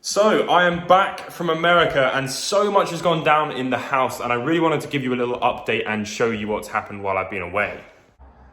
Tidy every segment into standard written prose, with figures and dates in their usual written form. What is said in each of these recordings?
So I am back from America and so much has gone down in the house and I really wanted to give you a little update and show you what's happened while I've been away.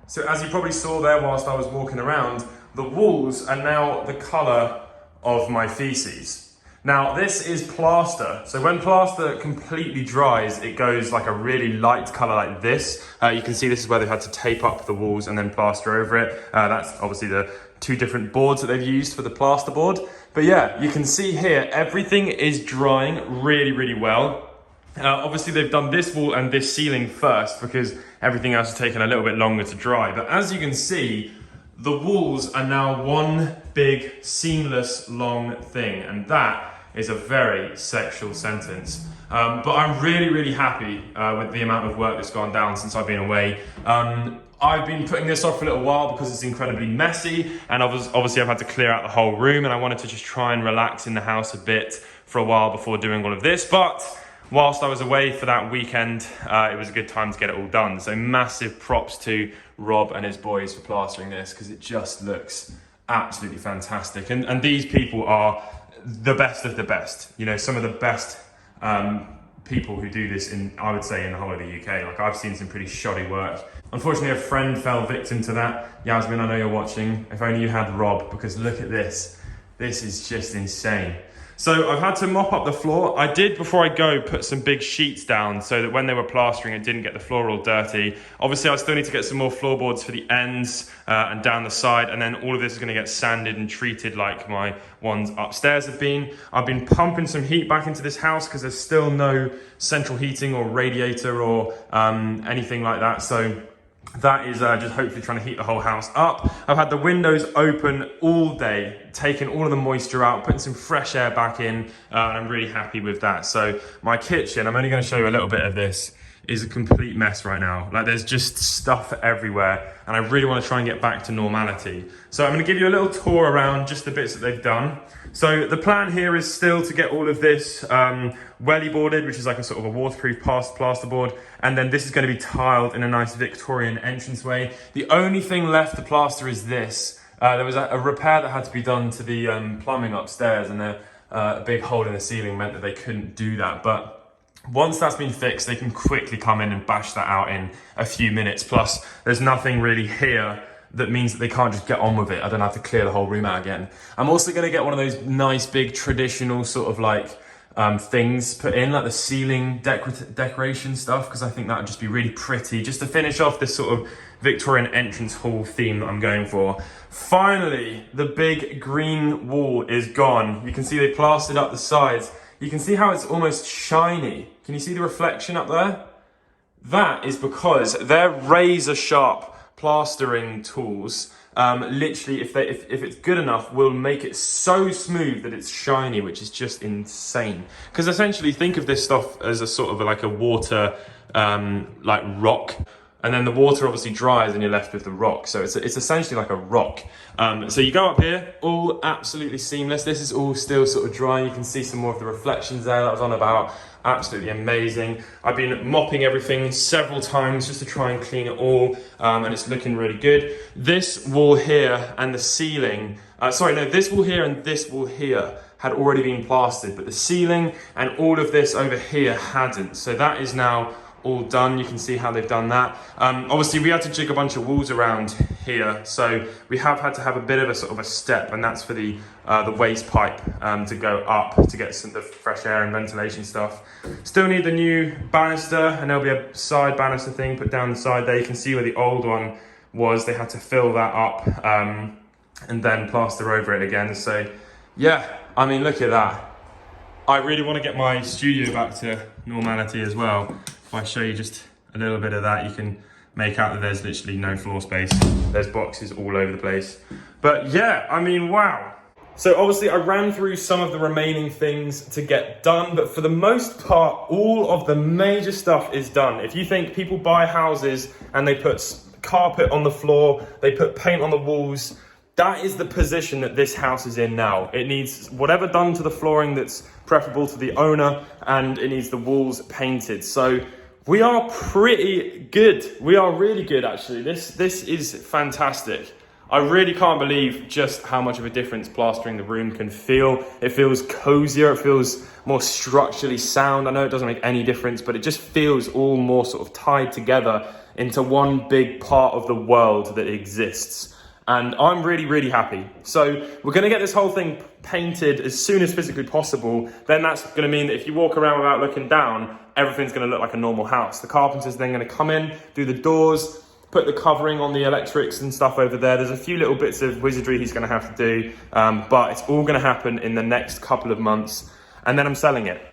So as you probably saw there whilst I was walking around, the walls are now the colour of my feces. Now this is plaster, so when plaster completely dries it goes like a really light colour like this. You can see this is where they've had to tape up the walls and then plaster over it. That's obviously the two different boards that they've used for the plaster board. But yeah, you can see here, everything is drying really well. Obviously they've done this wall and this ceiling first because everything else has taken a little bit longer to dry. But as you can see, the walls are now one big seamless long thing, and that is a very sexual sentence. But I'm really happy with the amount of work that's gone down since I've been away. I've been putting this off for a little while because it's incredibly messy, and obviously I've had to clear out the whole room, and I wanted to just try and relax in the house a bit for a while before doing all of this. But whilst I was away for that weekend, it was a good time to get it all done. So massive props to Rob and his boys for plastering this because it just looks absolutely fantastic. And these people are the best of the best. You know, some of the best people who do this I would say in the whole of the UK. Like, I've seen some pretty shoddy work. Unfortunately, a friend fell victim to that. Yasmin, I know you're watching. If only you had Rob, because look at this. This is just insane. So I've had to mop up the floor. I did, before I go, put some big sheets down so that when they were plastering, it didn't get the floor all dirty. Obviously, I still need to get some more floorboards for the ends and down the side, and then all of this is gonna get sanded and treated like my ones upstairs have been. I've been pumping some heat back into this house because there's still no central heating or radiator or anything like that. So that is just hopefully trying to heat the whole house up. I've had the windows open all day, taking all of the moisture out, putting some fresh air back in, and I'm really happy with that. So my kitchen, I'm only going to show you a little bit of this, is a complete mess right now. Like, there's just stuff everywhere, and I really want to try and get back to normality. So I'm going to give you a little tour around just the bits that they've done. So the plan here is still to get all of this welly boarded, which is like a sort of a waterproof plasterboard, and then this is going to be tiled in a nice Victorian entranceway. The only thing left to plaster is this. There was a repair that had to be done to the plumbing upstairs, and a big hole in the ceiling meant that they couldn't do that. But once that's been fixed, they can quickly come in and bash that out in a few minutes. Plus, there's nothing really here that means that they can't just get on with it. I don't have to clear the whole room out again. I'm also going to get one of those nice big traditional sort of like things put in, like the ceiling decoration stuff, because I think that would just be really pretty, just to finish off this sort of Victorian entrance hall theme that I'm going for. Finally, the big green wall is gone. You can see they plastered up the sides. You can see how it's almost shiny. Can you see the reflection up there? That is because they're razor sharp plastering tools. Literally, if it's good enough, will make it so smooth that it's shiny, which is just insane. Because essentially, think of this stuff as a sort of like a water, like rock. And then the water obviously dries and you're left with the rock. So it's essentially like a rock. So you go up here, all absolutely seamless. This is all still sort of dry. You can see some more of the reflections there that I was on about. Absolutely amazing. I've been mopping everything several times just to try and clean it all. And it's looking really good. This wall here and the ceiling, this wall here and this wall here had already been plastered, but the ceiling and all of this over here hadn't. So that is now all done. You can see how they've done that. Obviously we had to jig a bunch of walls around here, so we have had to have a bit of a sort of a step, and that's for the waste pipe to go up to get some of the fresh air and ventilation stuff. Still need the new banister, and there'll be a side banister thing put down the side there. You can see where the old one was. They had to fill that up and then plaster over it again. So yeah, I mean, look at that. I really want to get my studio back to normality as well. If I show you just a little bit of that, you can make out that there's literally no floor space. There's boxes all over the place. But yeah, I mean, wow. So obviously I ran through some of the remaining things to get done, but for the most part, all of the major stuff is done. If you think people buy houses and they put carpet on the floor, they put paint on the walls, that is the position that this house is in now. It needs whatever done to the flooring that's preferable to the owner, and it needs the walls painted. So we are pretty good. We are really good, actually. This is fantastic. I really can't believe just how much of a difference plastering the room can feel. It feels cozier, it feels more structurally sound. I know it doesn't make any difference, but it just feels all more sort of tied together into one big part of the world that exists. And I'm really, really happy. So we're gonna get this whole thing painted as soon as physically possible. Then that's gonna mean that if you walk around without looking down, everything's gonna look like a normal house. The carpenter's then gonna come in, do the doors, put the covering on the electrics and stuff over there. There's a few little bits of wizardry he's gonna have to do, but it's all gonna happen in the next couple of months, and then I'm selling it.